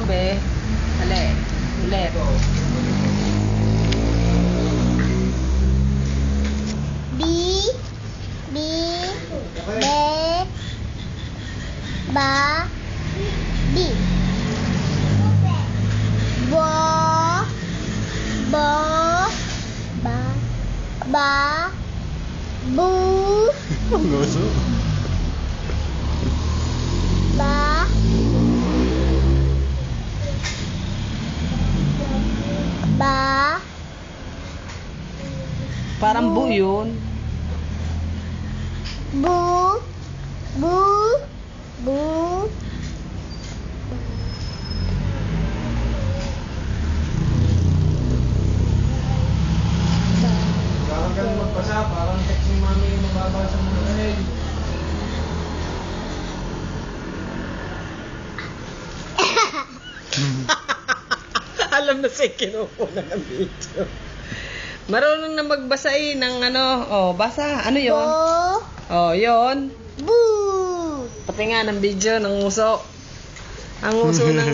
be. Dali. Ulit. B, B, B, ba, B. Bo, bo, ba, bu, Gusto. ba, ba, Parang bu yun. bu, bu, bu, Parang ka magpasa, parang text ni mami yung mababasa mo na rin. Alam na siya kinukuha ng video. Marunong na magbasa ng ano. Oh, basa. Ano yon? bo, Oh, yon. bu. Pati nga ng video ng uso. Ang uso ng